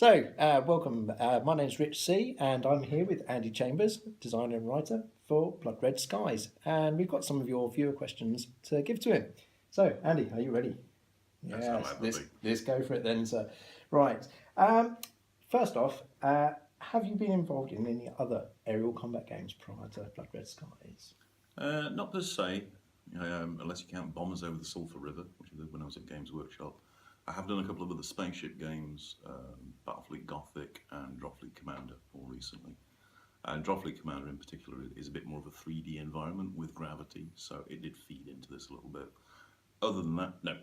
Welcome. My name's RichC, and I'm here with Andy Chambers, designer and writer for Blood Red Skies. And we've got some of your viewer questions to give to him. So, Andy, are you ready? Yes, I'm let's go for it then, sir. Right. First off, have you been involved in any other aerial combat games prior to Blood Red Skies? Not per se, unless you count Bombers Over the Sulphur River, which I did when I was at Games Workshop. I have done a couple of other spaceship games, Battlefleet Gothic and Dropfleet Commander more recently. And Dropfleet Commander in particular is a bit more of a 3D environment with gravity, so it did feed into this a little bit. Other than that, no.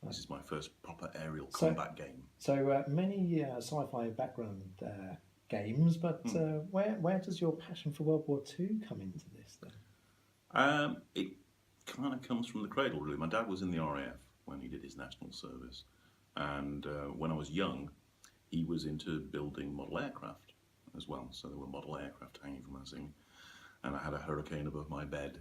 This is my first proper aerial combat game. So many sci-fi background games, but where does your passion for World War II come into this then? It kind of comes from the cradle, really. My dad was in the RAF when he did his national service. And when I was young, he was into building model aircraft as well. So there were model aircraft hanging from our ceiling. And I had a Hurricane above my bed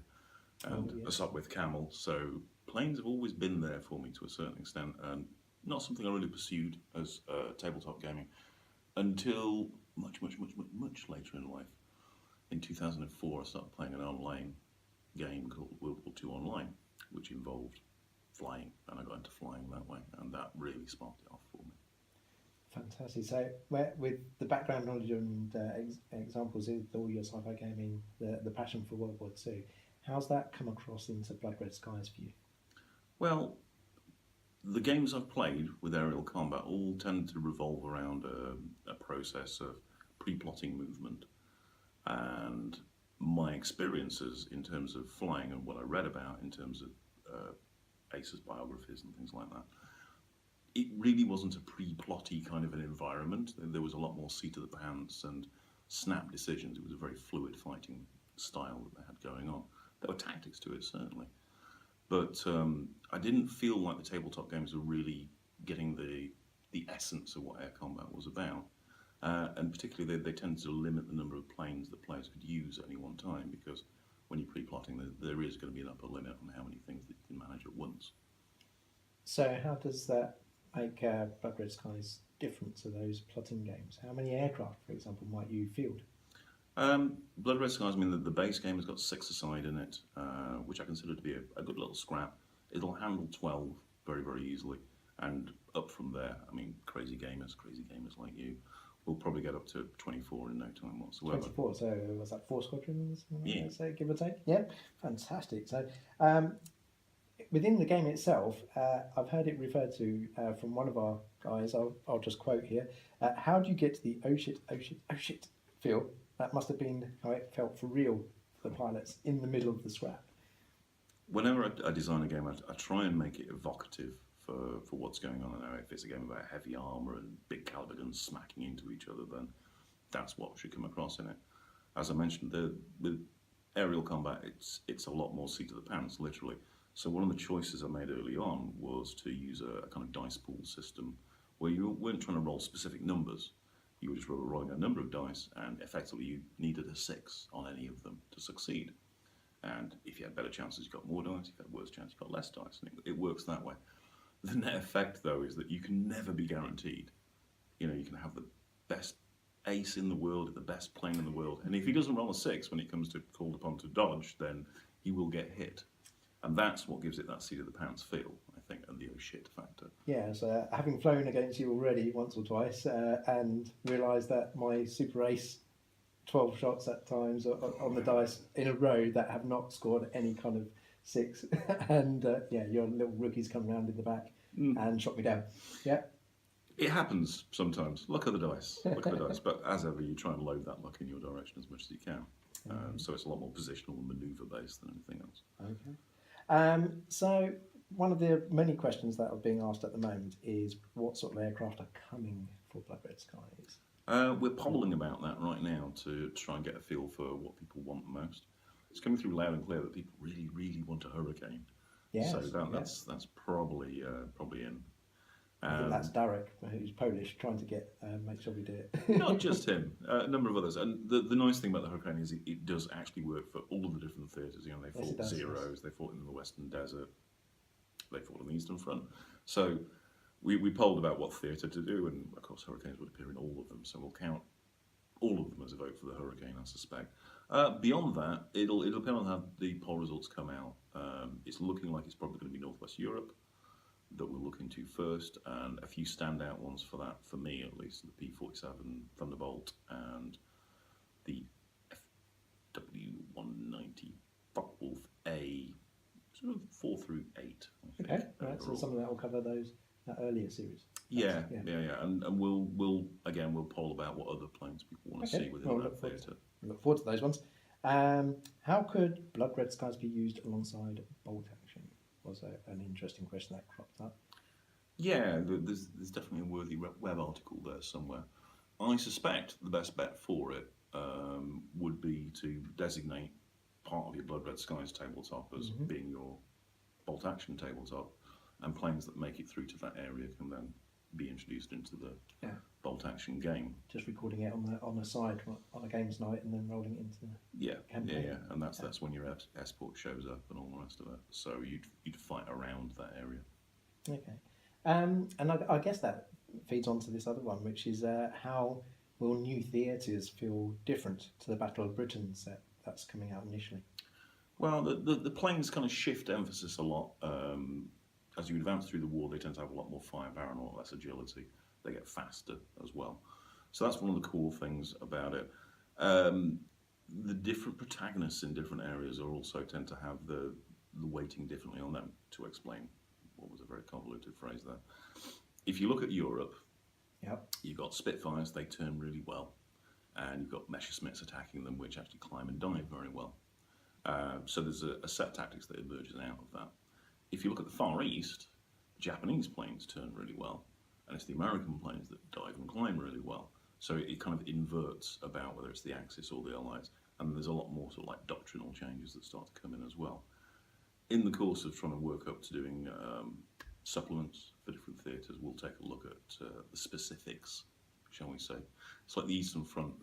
and a Sopwith Camel. So planes have always been there for me to a certain extent. And not something I really pursued as tabletop gaming until much later in life. In 2004, I started playing an online game called World War II Online, which involved flying, and I got into flying that way, and that really sparked it off for me. Fantastic. So, with the background knowledge and examples of all your sci-fi gaming, the passion for World War II, how's that come across into Blood Red Skies for you? Well, the games I've played with aerial combat all tend to revolve around a process of pre-plotting movement, and my experiences in terms of flying and what I read about in terms of Ace's biographies and things like that, it really wasn't a pre-plotty kind of an environment. There was a lot more seat of the pants and snap decisions. It was a very fluid fighting style that they had going on. There were tactics to it, certainly. But I didn't feel like the tabletop games were really getting the essence of what air combat was about. And particularly they tended to limit the number of planes that players could use at any one time, because when you're pre-plotting, there is going to be an upper limit on how many things that you can manage at once. So how does that make Blood Red Skies different to those plotting games? How many aircraft, for example, might you field? Blood Red Skies, I mean, the base game has got 6-a-side in it, which I consider to be a good little scrap. It'll handle 12 very, very easily, and up from there, I mean, crazy gamers like you, we'll probably get up to 24 in no time whatsoever. 24, so was that 4 squadrons? Yeah. Say, give or take? Yeah, fantastic. So within the game itself, I've heard it referred to from one of our guys, I'll just quote here, how do you get to the oh shit feel? That must have been how it felt for real for the pilots in the middle of the scrap. Whenever I design a game, I try and make it evocative for what's going on. I know if it's a game about heavy armour and big caliber guns smacking into each other, then that's what should come across in it. As I mentioned, with aerial combat, it's a lot more seat of the pants, literally. So one of the choices I made early on was to use a kind of dice pool system where you weren't trying to roll specific numbers. You were just rolling a number of dice, and effectively you needed a 6 on any of them to succeed. And if you had better chances, you got more dice. If you had worse chances, you got less dice. And it works that way. The net effect, though, is that you can never be guaranteed. You know, you can have the best ace in the world, the best plane in the world, and if he doesn't roll a 6 when it comes to called upon to dodge, then he will get hit. And that's what gives it that seat of the pants feel, I think, and the oh shit factor. Yeah, so having flown against you already once or twice and realised that my super ace 12 shots at times on the dice in a row that have not scored any kind of 6 and your little rookies come round in the back and shot me down. Yeah. It happens sometimes. Luck of the dice. But as ever, you try and load that luck in your direction as much as you can. So it's a lot more positional and manoeuvre based than anything else. Okay. So one of the many questions that are being asked at the moment is what sort of aircraft are coming for Blood Red Skies? We're polling about that right now to try and get a feel for what people want most. It's coming through loud and clear that people really, really want a Hurricane. Yes, so that's probably in. I think that's Derek, who's Polish, trying to make sure we do it. Not just him, a number of others. And the nice thing about the Hurricane is it does actually work for all of the different theatres. You know, they fought Zeros, they fought in the Western Desert, they fought on the Eastern Front. So we polled about what theatre to do, and of course hurricanes would appear in all of them, so we'll count all of them as a vote for the hurricane, I suspect. Beyond that, it'll depend on how the poll results come out. It's looking like it's probably going to be Northwest Europe that we'll look into first, and a few standout ones for that, for me at least, the P-47 Thunderbolt and the FW-190 Focke-Wulf A, sort of 4 through 8. I think, Okay, right. So some of that will cover those earlier series. Yeah, and we'll poll about what other planes people want to see within that theatre. Look forward to those ones. How could Blood Red Skies be used alongside bolt action? Was an interesting question that cropped up. Yeah, there's definitely a worthy web article there somewhere. I suspect the best bet for it would be to designate part of your Blood Red Skies tabletop as being your bolt action tabletop, and planes that make it through to that area can then be introduced into the bolt action game. Just recording it on the side on a games night and then rolling it into the campaign. And that's when your escort shows up and all the rest of it. So you'd fight around that area. Okay, and I guess that feeds on to this other one, which is how will new theatres feel different to the Battle of Britain set that's coming out initially? Well, the planes kind of shift emphasis a lot. As you advance through the war, they tend to have a lot more firepower and a lot less agility. They get faster as well. So that's one of the cool things about it. The different protagonists in different areas are also tend to have the weighting differently on them, to explain what was a very convoluted phrase there. If you look at Europe, you've got Spitfires, they turn really well. And you've got Messerschmitts attacking them, which actually climb and dive very well. So there's a set of tactics that emerges out of that. If you look at the Far East, Japanese planes turn really well, and it's the American planes that dive and climb really well. So it kind of inverts about whether it's the Axis or the Allies, and there's a lot more sort of like doctrinal changes that start to come in as well. In the course of trying to work up to doing supplements for different theatres, we'll take a look at the specifics, shall we say. It's like the Eastern Front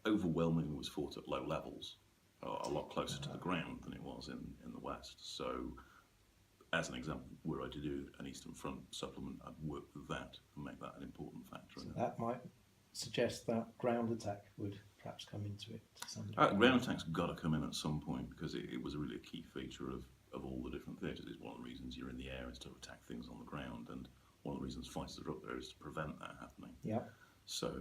overwhelmingly was fought at low levels, a lot closer to the ground than it was in the West. So, as an example, were I to do an Eastern Front supplement, I'd work with that and make that an important factor. So that might suggest that ground attack would perhaps come into it to some degree. Ground attack's got to come in at some point, because it was really a key feature of all the different theatres. It's one of the reasons you're in the air is to attack things on the ground, and one of the reasons fighters are up there is to prevent that happening. Yeah. So,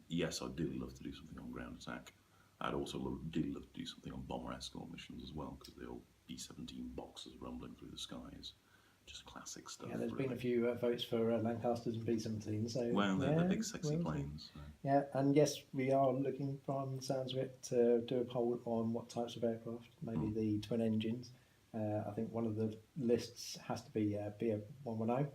yes, I'd really love to do something on ground attack. I'd also really love to do something on bomber escort missions as well, because the old B-17 boxers rumbling through the skies, just classic stuff. Yeah, there's really. been a few votes for Lancasters and B-17. So well, they're the big sexy planes. So. Yeah, and yes, we are looking, from the sounds of it, to do a poll on what types of aircraft, maybe the twin engines. I think one of the lists has to be BA-110.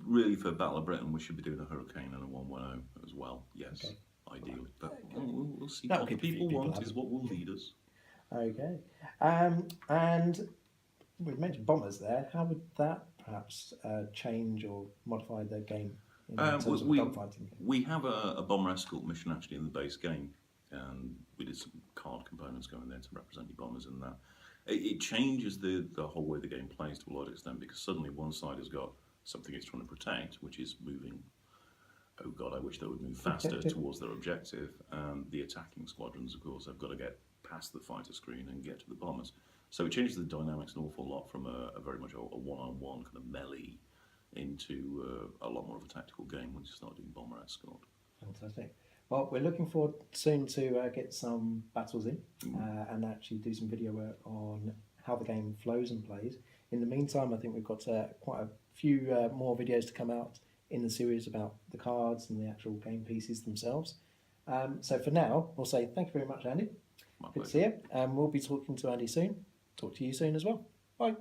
Really, for Battle of Britain, we should be doing a Hurricane and a 110 as well, yes, ideally. But we'll see. What the people want is what will lead us. Okay. And we've mentioned bombers there. How would that perhaps change or modify the game in terms of dogfighting? We have a bomber escort mission actually in the base game, and we did some card components going there to represent your bombers in that. It changes the whole way the game plays to a large extent, because suddenly one side has got something it's trying to protect, which is moving. Oh God, I wish they would move faster towards their objective. The attacking squadrons, of course, have got to get past the fighter screen and get to the bombers. So it changes the dynamics an awful lot from a very much a one-on-one kind of melee into a lot more of a tactical game once you start doing bomber escort. Fantastic. Well, we're looking forward soon to get some battles in and actually do some video work on how the game flows and plays. In the meantime, I think we've got quite a few more videos to come out in the series about the cards and the actual game pieces themselves. So for now, we'll say thank you very much, Andy. Good to see you. And we'll be talking to Andy soon. Talk to you soon as well. Bye.